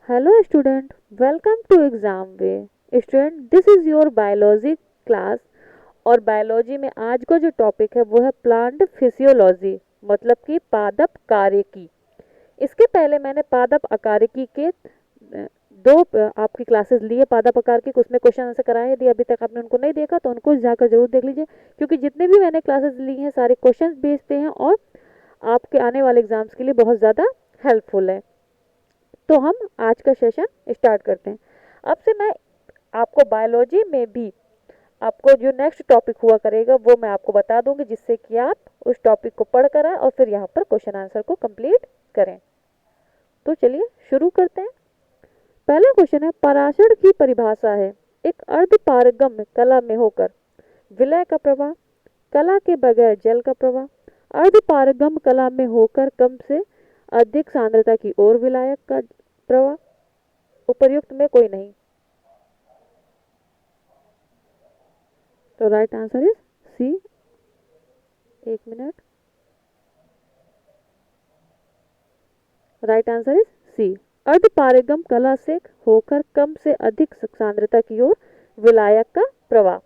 Hello student, welcome to exam way. Student, this is your biology class और biology में आज का जो टॉपिक है वो है प्लांट फिजियोलॉजी मतलब कि पादप कार्यकी। इसके पहले मैंने पादप अकारिकी के आपकी क्लासेस ली है पादप अकारिकी, उसमें क्वेश्चन आंसर कराए। यदि अभी तक आपने उनको नहीं देखा तो उनको जाकर जरूर देख लीजिए, क्योंकि जितने भी मैंने क्लासेस ली हैं सारे क्वेश्चन बेस्ड हैं और आपके आने वाले एग्जाम्स के लिए बहुत ज़्यादा हेल्पफुल है। तो हम आज का सेशन स्टार्ट करते हैं। अब से मैं आपको बायोलॉजी में भी आपको जो नेक्स्ट टॉपिक हुआ करेगा वो मैं आपको बता दूंगी, जिससे कि आप उस टॉपिक को पढ़ कर आए और फिर यहाँ पर क्वेश्चन आंसर को कंप्लीट करें। तो चलिए शुरू करते हैं। पहला क्वेश्चन है, पराशर की परिभाषा है एक अर्ध पारगम्य कला में होकर विलय का प्रवाह, कला के बगैर जल का प्रवाह, अर्ध पारगम्य कला में होकर कम से अधिक सांद्रता की ओर विलायक का प्रवाह, उपर्युक्त में कोई नहीं। तो राइट आंसर इज सी। एक minute, right answer is C. अर्ध पारगम कला से होकर कम से अधिक सांद्रता की ओर विलायक का प्रवाह।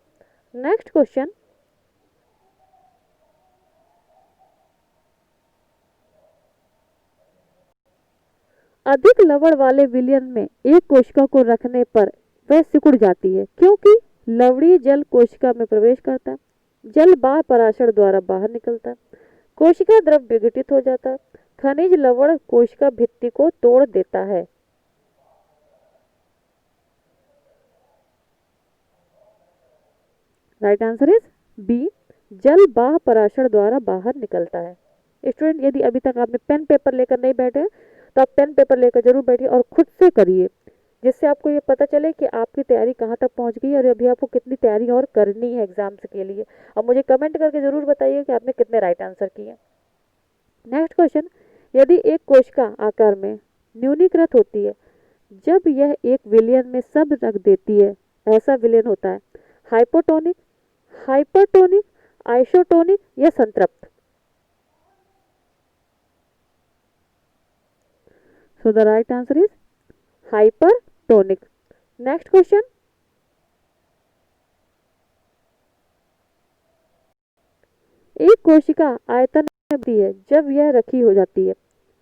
नेक्स्ट क्वेश्चन, अधिक लवण वाले विलयन में एक कोशिका को रखने पर वह सिकुड़ जाती है, क्योंकि लवणीय जल कोशिका में प्रवेश करता है, जल बाह्य पराशर द्वारा बाहर निकलता है, कोशिका द्रव विघटित हो जाता है, खनिज लवण कोशिका भित्ति को तोड़ देता है। राइट आंसर इज बी, जल बाह्य पराशर द्वारा बाहर निकलता है। स्टूडेंट, यदि अभी तक आपने पेन पेपर लेकर नहीं बैठे तो आप पेन पेपर लेकर जरूर बैठिए और खुद से करिए, जिससे आपको ये पता चले कि आपकी तैयारी कहाँ तक पहुँच गई है और अभी आपको कितनी तैयारी और करनी है एग्जाम्स के लिए। और मुझे कमेंट करके जरूर बताइए कि आपने कितने राइट आंसर किए। नेक्स्ट क्वेश्चन, यदि एक कोशिका आकार में न्यूनीकृत होती है जब यह एक विलयन में सब रख देती है, ऐसा विलयन होता है हाइपोटोनिक, हाइपरटोनिक, आइसोटोनिक या संतृप्त। सो the right answer is hypertonic. Next question, एक कोशिका आयतन में बढ़ती है जब यह रखी हो जाती है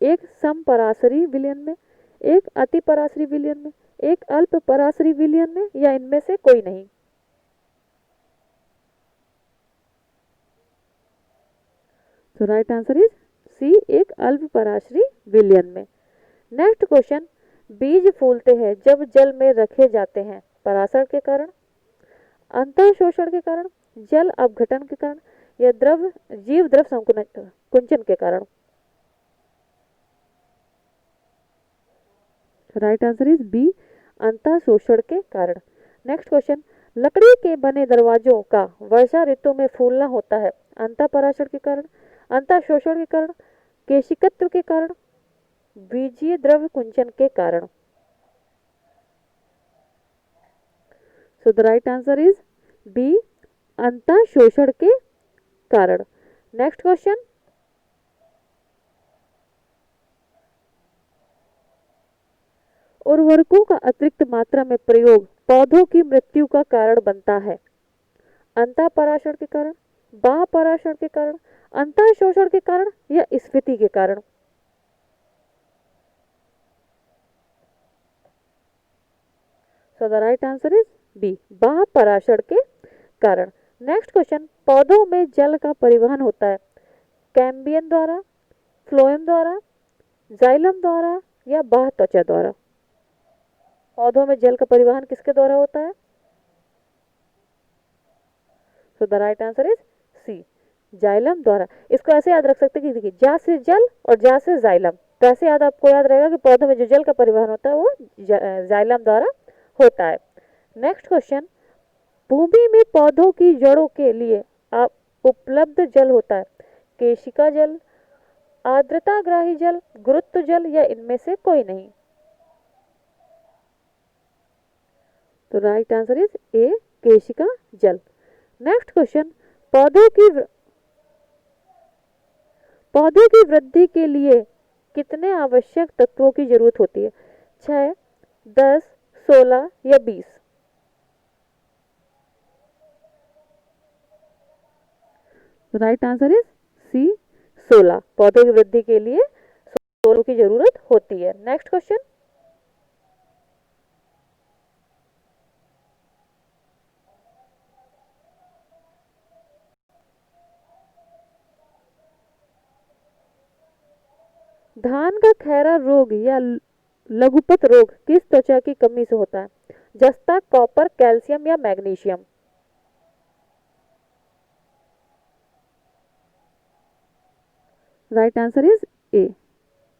एक समपराशरी विलयन में, एक अति पराशरी विलयन में, एक अल्प पराशरी विलयन में, या इनमें से कोई नहीं। तो राइट आंसर इज सी, एक अल्प पराशरी विलयन में। नेक्स्ट क्वेश्चन, बीज फूलते हैं जब जल में रखे जाते हैं पराशर के कारण, अंतर शोषण के कारण, जल अपघटन के कारण, या द्रव जीव द्रव संकुंचन के कारण। राइट आंसर इज बी, अंतर शोषण के कारण। नेक्स्ट क्वेश्चन, लकड़ी के बने दरवाजों का वर्षा ऋतु में फूलना होता है अंतर पराशर के कारण, अंतर शोषण के कारण, केशिकत्व के कारण, बीजीय द्रव कुंचन के कारण। So the right answer is B, अंतर शोषण के कारण। नेक्स्ट क्वेश्चन, उर्वरकों का अतिरिक्त मात्रा में प्रयोग पौधों की मृत्यु का कारण बनता है अंतर पराशर के कारण, बाह्य पराशर के कारण, अंतर शोषण के कारण, या स्फीति के कारण। So the right answer is B, बाह्य पराशर के कारण। नेक्स्ट क्वेश्चन, पौधों में जल का परिवहन होता है कैम्बियम द्वारा, फ्लोएम द्वारा, जाइलम द्वारा, या बाह्य त्वचा द्वारा। पौधों में जल का परिवहन किसके द्वारा होता है? So the right answer is C, xylem द्वारा। इसको ऐसे याद रख सकते हैं कि देखिए, जा से जल और जा से जाइलम, तो ऐसे याद आपको याद रहेगा कि पौधों में जो जल का परिवहन होता है वो जाइलम द्वारा होता है। नेक्स्ट क्वेश्चन, भूमि में पौधों की जड़ों के लिए उपलब्ध जल होता है केशिका जल, आर्द्रताग्राही जल, गुरुत्व जल, या इनमें से कोई नहीं। तो राइट आंसर इज ए, केशिका जल। नेक्स्ट क्वेश्चन, पौधों की वृद्धि के लिए कितने आवश्यक तत्वों की जरूरत होती है? 6, 10, 16 या 20? Right answer is C, 16। पौधों की वृद्धि के लिए 16 की जरूरत होती है। Next question. धान का खैरा रोग या लघुपत रोग किस त्वचा की कमी से होता है? जस्ता, कॉपर, कैल्शियम या मैग्नीशियम? राइट आंसर इज ए,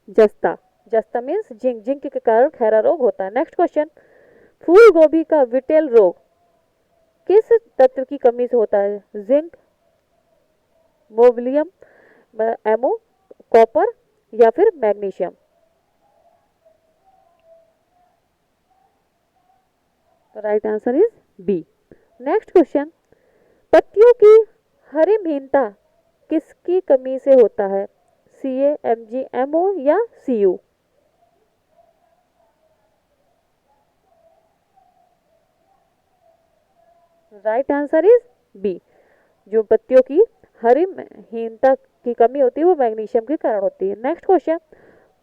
जस्ता। जस्ता मीन्स जिंक, जिंक के कारण खैरा रोग होता है। Next question. फूल गोभी का विटेल रोग किस तत्व की कमी से होता है? जिंक, मोबिलियम, एमो, कॉपर या फिर magnesium? Right answer is B. Next question. पत्तियों की हरिमहीनता किसकी कमी से होता है? सी ए, एम जी, एम ओ या C U? Right answer is B. जो पत्तियों की हरिमहीनता की कमी होती है वो मैग्नीशियम के कारण होती है। Next question.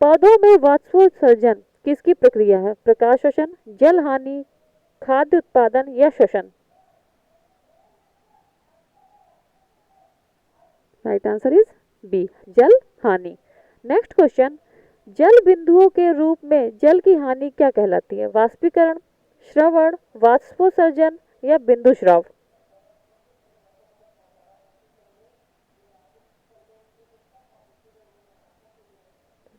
पौधों में वाष्पोत्सर्जन किसकी प्रक्रिया है? प्रकाश श्वसन, जल हानि, खाद्य उत्पादन या श्वसन? राइट आंसर इज बी, जल हानि। Next question. जल बिंदुओं के रूप में जल की हानि क्या कहलाती है? वाष्पीकरण, श्रवण, वाष्पोत्सर्जन या बिंदु स्राव?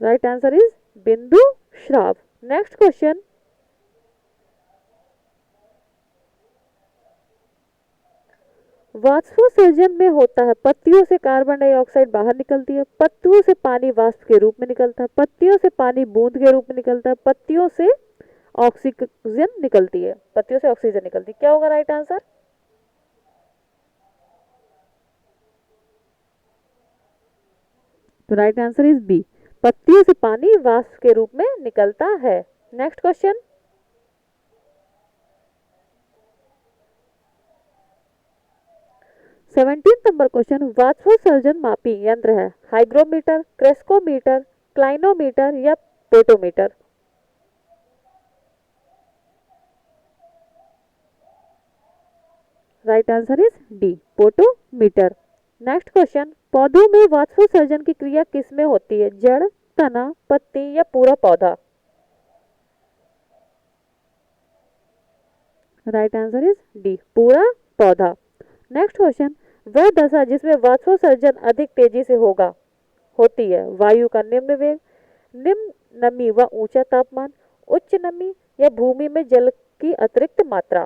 राइट आंसर इज बिंदु श्राव। Next question. वाष्पोत्सर्जन में होता है पत्तियों से कार्बन डाइऑक्साइड बाहर निकलती है, पत्तियों से पानी वाष्प के रूप में निकलता है, पत्तियों से पानी बूंद के रूप में निकलता है, पत्तियों से ऑक्सीजन निकलती है, पत्तियों से ऑक्सीजन निकलती है। क्या होगा राइट आंसर? तो राइट आंसर इज बी, पत्तियों से पानी वाष्प के रूप में निकलता है। Next question. 17 number question. वाष्पोत्सर्जन मापी यंत्र है हाइग्रोमीटर, क्रेस्कोमीटर, क्लाइनोमीटर या potometer? Right answer is D, potometer. Next question. पौधों में वाष्पोत्सर्जन की क्रिया किस में होती है? जड़, तना, पत्ती या पूरा पौधा? राइट आंसर इज डी, पूरा पौधा। Next question. वह दशा जिसमें वाष्पोत्सर्जन अधिक तेजी से होगा होती है? वायु का निम्न वेग, निम्न नमी व ऊंचा तापमान, उच्च नमी या भूमि में जल की अतिरिक्त मात्रा?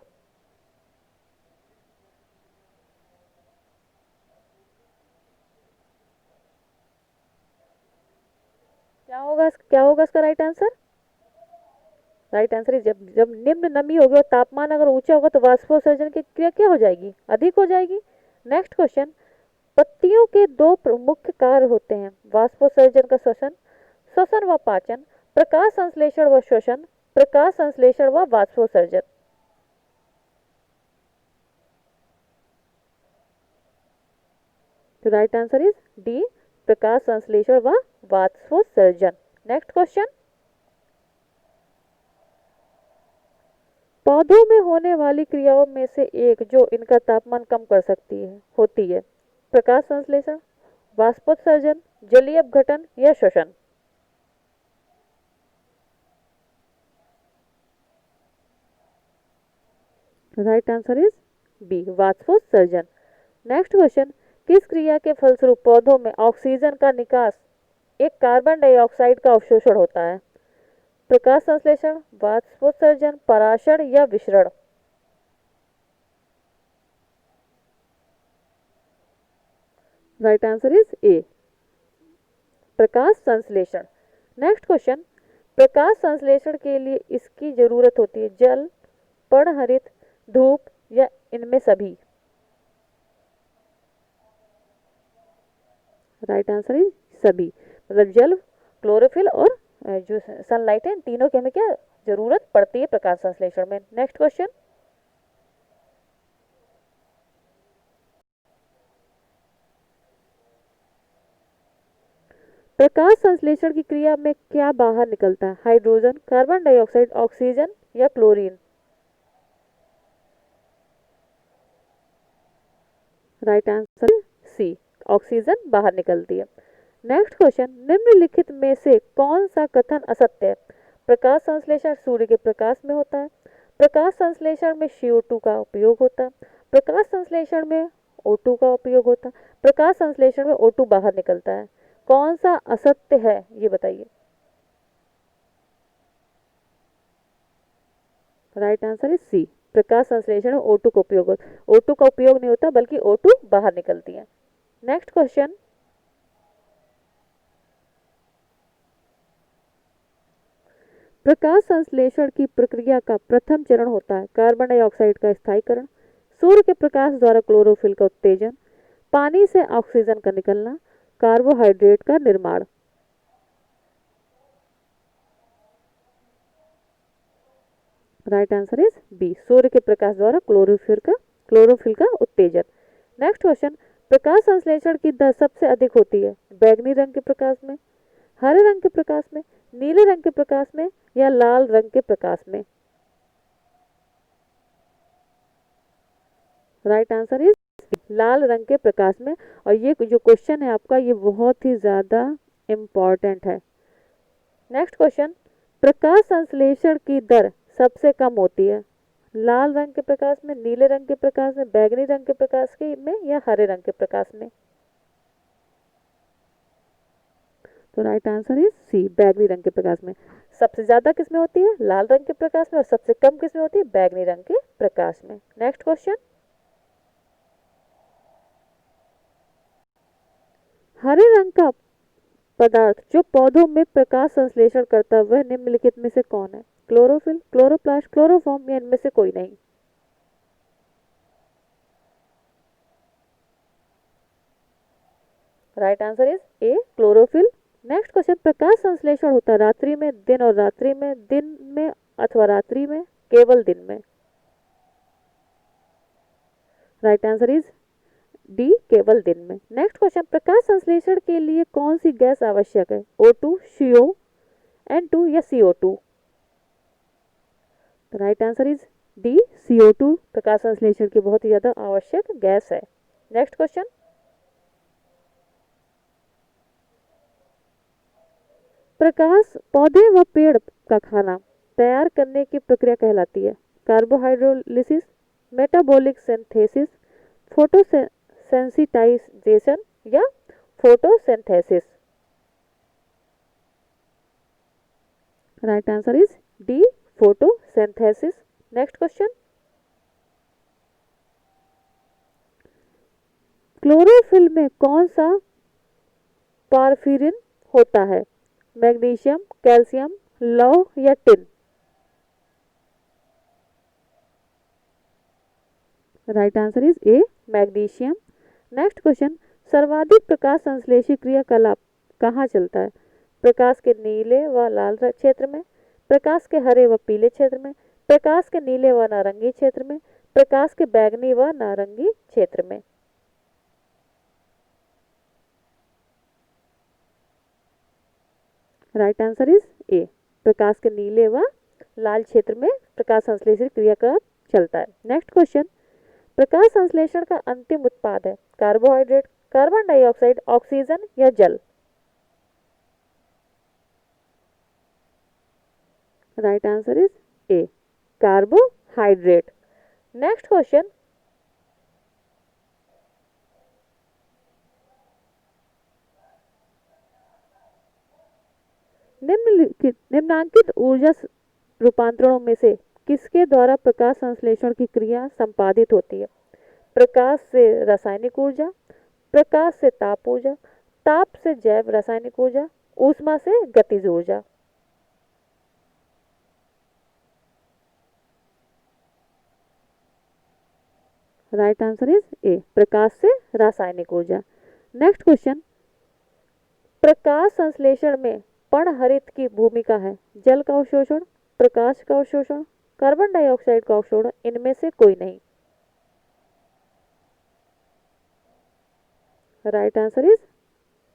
क्या होगा इसका right answer? Right answer is जब जब निम्न नमी होगी और तापमान अगर ऊंचा होगा तो वाष्पोत्सर्जन की क्रिया क्या हो जाएगी? अधिक हो जाएगी। Next question. पत्तियों के दो मुख्य कार्य होते हैं वाष्पोत्सर्जन का श्वसन, श्वसन व पाचन, प्रकाश संश्लेषण व श्वसन, प्रकाश संश्लेषण व वाष्पोत्सर्जन? तो राइट आंसर इज डी, प्रकाश संश्लेषण व वाष्पोत्सर्जन। Next question. पौधों में होने वाली क्रियाओं में से एक जो इनका तापमान कम कर सकती है होती है? प्रकाश संश्लेषण, वाष्पोत्सर्जन, जलीय अपघटन या श्वसन? राइट आंसर इज बी, वाष्पोत्सर्जन। Next question. किस क्रिया के फलस्वरूप पौधों में ऑक्सीजन का निकास एक कार्बन डाइऑक्साइड का अवशोषण होता है? प्रकाश संश्लेषण, वाष्पोत्सर्जन, पराशण या विसरण? राइट आंसर इज ए, प्रकाश संश्लेषण। Next question. प्रकाश संश्लेषण के लिए इसकी जरूरत होती है जल, पर्णहरित, धूप या इनमें सभी? राइट आंसर इज सभी, मतलब जल, क्लोरोफिल और जो सनलाइट है, इन तीनों की हमें क्या जरूरत पड़ती है प्रकाश संश्लेषण में। नेक्स्ट क्वेश्चन, प्रकाश संश्लेषण की क्रिया में क्या बाहर निकलता है? हाइड्रोजन, कार्बन डाइऑक्साइड, ऑक्सीजन या chlorine? Right answer C, oxygen बाहर निकलती है। नेक्स्ट क्वेश्चन, निम्नलिखित में से कौन सा कथन असत्य है? प्रकाश संश्लेषण सूर्य के प्रकाश में होता है, प्रकाश संश्लेषण में CO2 का उपयोग होता है, प्रकाश संश्लेषण में O2 का उपयोग होता है, प्रकाश संश्लेषण में O2 बाहर निकलता है। कौन सा असत्य है ये बताइए। राइट आंसर इज सी, प्रकाश संश्लेषण में O2 का उपयोग होता है। O2 का उपयोग नहीं होता बल्कि O2 बाहर निकलती है। नेक्स्ट क्वेश्चन, प्रकाश संश्लेषण की प्रक्रिया का प्रथम चरण होता है कार्बन डाइऑक्साइड का स्थायीकरण, सूर्य के प्रकाश द्वारा क्लोरोफिल का उत्तेजन, पानी से ऑक्सीजन का निकलना, कार्बोहाइड्रेट का निर्माण। राइट आंसर इज बी, सूर्य के प्रकाश द्वारा क्लोरोफिल का उत्तेजन। नेक्स्ट क्वेश्चन, प्रकाश संश्लेषण की दर सबसे अधिक होती है बैगनी रंग के प्रकाश में, हरे रंग के प्रकाश में, नीले रंग के प्रकाश में या लाल रंग के प्रकाश में? राइट आंसर इज लाल रंग के प्रकाश में। और ये जो क्वेश्चन है आपका ये बहुत ही ज्यादा इम्पॉर्टेंट है। नेक्स्ट क्वेश्चन, प्रकाश संश्लेषण की दर सबसे कम होती है लाल रंग के प्रकाश में, नीले रंग के प्रकाश में, बैगनी रंग के प्रकाश के में या हरे रंग के प्रकाश में? तो राइट आंसर इज सी, बैगनी रंग के प्रकाश में। सबसे ज्यादा किस में होती है? लाल रंग के प्रकाश में। और सबसे कम किस में होती है? बैगनी रंग के प्रकाश में। नेक्स्ट क्वेश्चन, हरे रंग का पदार्थ जो पौधों में प्रकाश संश्लेषण करता है वह निम्नलिखित में से कौन है? क्लोरोफिल, क्लोरोप्लास्ट, क्लोरोफॉर्म या इनमें से कोई नहीं? Right answer is A, chlorophyll. Next question, प्रकाश संश्लेषण होता है रात्रि में, दिन और रात्रि में, दिन में अथवा रात्रि में, केवल दिन में? राइट आंसर इज डी, केवल दिन में। नेक्स्ट क्वेश्चन, प्रकाश संश्लेषण के लिए कौन सी गैस आवश्यक है? O2, CO, N2 या CO2? Right answer is D, CO2 प्रकाश संश्लेषण की बहुत ही ज्यादा आवश्यक गैस है। नेक्स्ट क्वेश्चन, प्रकाश पौधे व पेड़ का खाना तैयार करने की प्रक्रिया कहलाती है कार्बोहाइड्रोलिसिस, मेटाबॉलिक सिंथेसिस, फोटोसेंसिटाइजेशन या photosynthesis? Right answer is D, photosynthesis. Next question, chlorophyll में कौन सा पारफिरिन होता है? मैग्नीशियम, कैल्शियम, लौह या tin? Right answer is A, magnesium. Next question, सर्वाधिक प्रकाश संश्लेषी क्रियाकलाप कहाँ चलता है? प्रकाश के नीले व लाल क्षेत्र में, प्रकाश के हरे व पीले क्षेत्र में, प्रकाश के नीले व नारंगी क्षेत्र में, प्रकाश के बैंगनी व नारंगी क्षेत्र में? राइट आंसर इज ए, प्रकाश के नीले व लाल क्षेत्र में प्रकाश संश्लेषण क्रिया का चलता है। नेक्स्ट क्वेश्चन, प्रकाश संश्लेषण का अंतिम उत्पाद है कार्बोहाइड्रेट, कार्बन डाइऑक्साइड, ऑक्सीजन या जल? Right answer is A, carbohydrate. Next question, निम्नांकित ऊर्जा रूपांतरणों में से किसके द्वारा प्रकाश संश्लेषण की क्रिया संपादित होती है? प्रकाश से रासायनिक ऊर्जा, प्रकाश से ताप ऊर्जा, ताप से जैव रासायनिक ऊर्जा, ऊष्मा से गतिज ऊर्जा? राइट आंसर इज ए, प्रकाश से रासायनिक ऊर्जा। नेक्स्ट क्वेश्चन, प्रकाश संश्लेषण में पर्णहरित की भूमिका है? जल का अवशोषण, प्रकाश का अवशोषण, कार्बन डाइऑक्साइड का अवशोषण, इनमें से कोई नहीं। राइट आंसर इज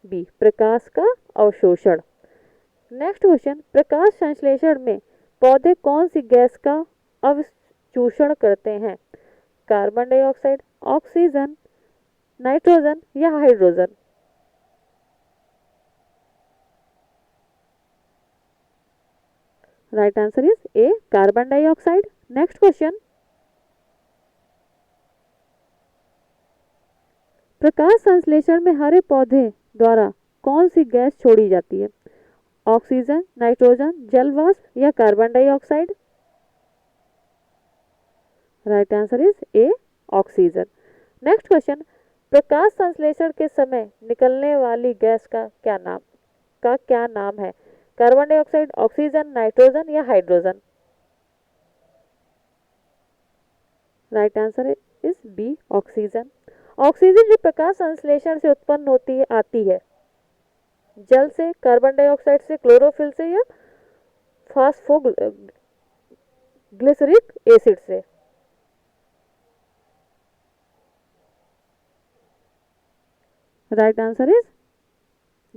बी, प्रकाश का अवशोषण। नेक्स्ट क्वेश्चन, प्रकाश संश्लेषण में पौधे कौन सी गैस का अवशोषण करते हैं? कार्बन डाइऑक्साइड, ऑक्सीजन, नाइट्रोजन या hydrogen? Right answer is A, carbon dioxide. Next question, प्रकाश संश्लेषण में हरे पौधे द्वारा कौन सी गैस छोड़ी जाती है? ऑक्सीजन, नाइट्रोजन, जल वाष्प या carbon dioxide? Right answer is A, oxygen. Next question, प्रकाश संश्लेषण के समय निकलने वाली गैस का क्या नाम है? कार्बन डाइऑक्साइड, ऑक्सीजन, नाइट्रोजन या hydrogen? Right answer is B, oxygen. Oxygen जो प्रकाश संश्लेषण से उत्पन्न होती है आती है जल से, कार्बन डाइऑक्साइड से, क्लोरोफिल से या फास्फोग्लिसरिक एसिड से? राइट आंसर इज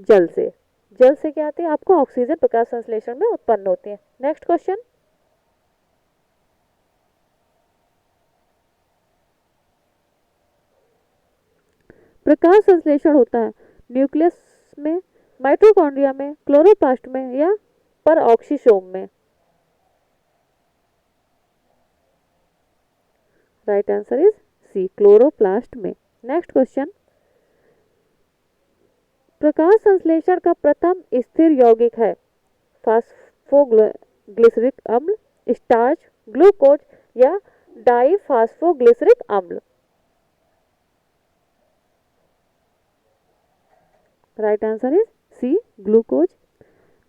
जल से। जल से क्या आती है आपको? ऑक्सीजन प्रकाश संश्लेषण में उत्पन्न होती है। नेक्स्ट क्वेश्चन, प्रकाश संश्लेषण होता है न्यूक्लियस में, माइटोकॉन्ड्रिया में, क्लोरोप्लास्ट में या परऑक्सीसोम में? Right answer is C, chloroplast में। नेक्स्ट क्वेश्चन, प्रकाश संश्लेषण का प्रथम स्थिर यौगिक है? फास्फोग्लिसरिक अम्ल, स्टार्च, ग्लूकोज या डाईफास्फोग्लिसरिक अम्ल? Right answer is C, glucose.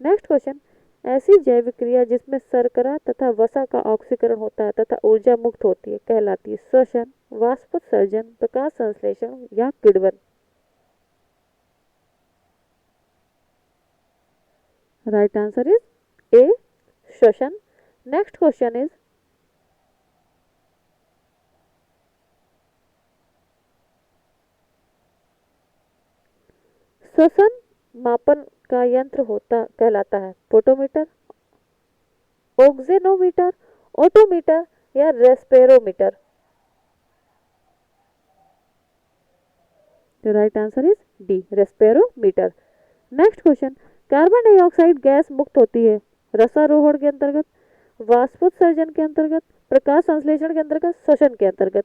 Next question, ऐसी जैविक क्रिया जिसमें शर्करा तथा वसा का ऑक्सीकरण होता है तथा ऊर्जा मुक्त होती है कहलाती है? श्वसन, वाष्पोत्सर्जन, प्रकाश संश्लेषण या किण्वन? राइट आंसर इज ए, श्वसन। नेक्स्ट क्वेश्चन इज, श्वसन मापन का यंत्र होता कहलाता है? फोटोमीटर, ओक्सेनोमीटर, ओटोमीटर या रेस्पेरोमीटर? तो right answer is D, respirometer. Next question, carbon dioxide gas मुक्त होती है रसारोहण के अंतर्गत, वाष्पोत्सर्जन के अंतर्गत, प्रकाश संश्लेषण के अंतर्गत, श्वसन के अंतर्गत?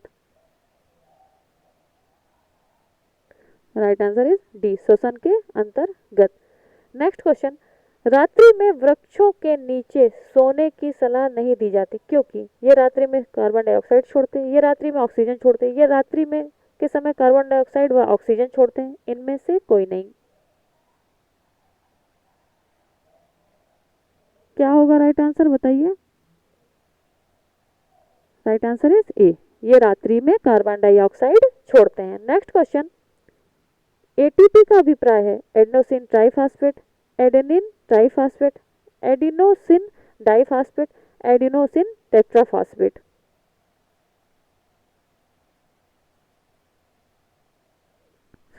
राइट आंसर इज डी, श्वसन के अंतर्गत। नेक्स्ट क्वेश्चन, रात्रि में वृक्षों के नीचे सोने की सलाह नहीं दी जाती क्योंकि ये रात्रि में कार्बन डाइऑक्साइड छोड़ते हैं, ये रात्रि में ऑक्सीजन छोड़ते हैं, ये रात्रि में के समय कार्बन डाइऑक्साइड व ऑक्सीजन छोड़ते हैं, इनमें से कोई नहीं। क्या होगा राइट आंसर बताइए? राइट आंसर इज ए, ये रात्रि में कार्बन डाइऑक्साइड छोड़ते हैं। नेक्स्ट क्वेश्चन, एटीपी का अभिप्राय है adenosine triphosphate, adenine triphosphate, adenosine diphosphate, adenosine tetraphosphate?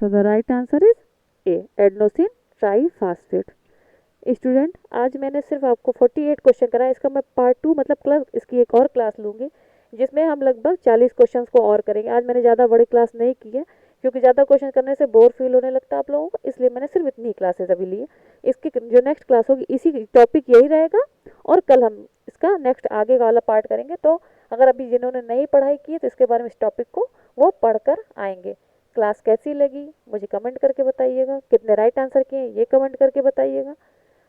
So the right answer is A, adenosine triphosphate. Student, आज मैंने सिर्फ आपको 48 क्वेश्चन कराया, इसका मैं पार्ट 2 मतलब क्लास इसकी एक और क्लास लूँगी जिसमें हम लगभग 40 क्वेश्चंस को और करेंगे। आज मैंने ज़्यादा बड़ी क्लास नहीं की है क्योंकि ज़्यादा क्वेश्चन करने से बोर फील होने लगता है आप लोगों को, इसलिए मैंने सिर्फ इतनी ही क्लासेस अभी ली है। इसकी जो नेक्स्ट क्लास होगी इसी टॉपिक यही रहेगा और कल हम इसका नेक्स्ट आगे वाला पार्ट करेंगे। तो अगर अभी जिन्होंने नई पढ़ाई की है तो इसके बारे में इस टॉपिक को वो पढ़कर आएंगे। क्लास कैसी लगी मुझे कमेंट करके बताइएगा, कितने राइट आंसर किए ये कमेंट करके बताइएगा।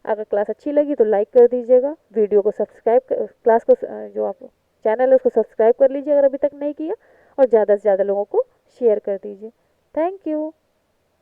अगर क्लास अच्छी लगी तो लाइक कर दीजिएगा, वीडियो को सब्सक्राइब क्लास को जो आप चैनल है उसको सब्सक्राइब कर लीजिए अगर अभी तक नहीं किया, और ज़्यादा से ज़्यादा लोगों को शेयर कर दीजिए। Thank you.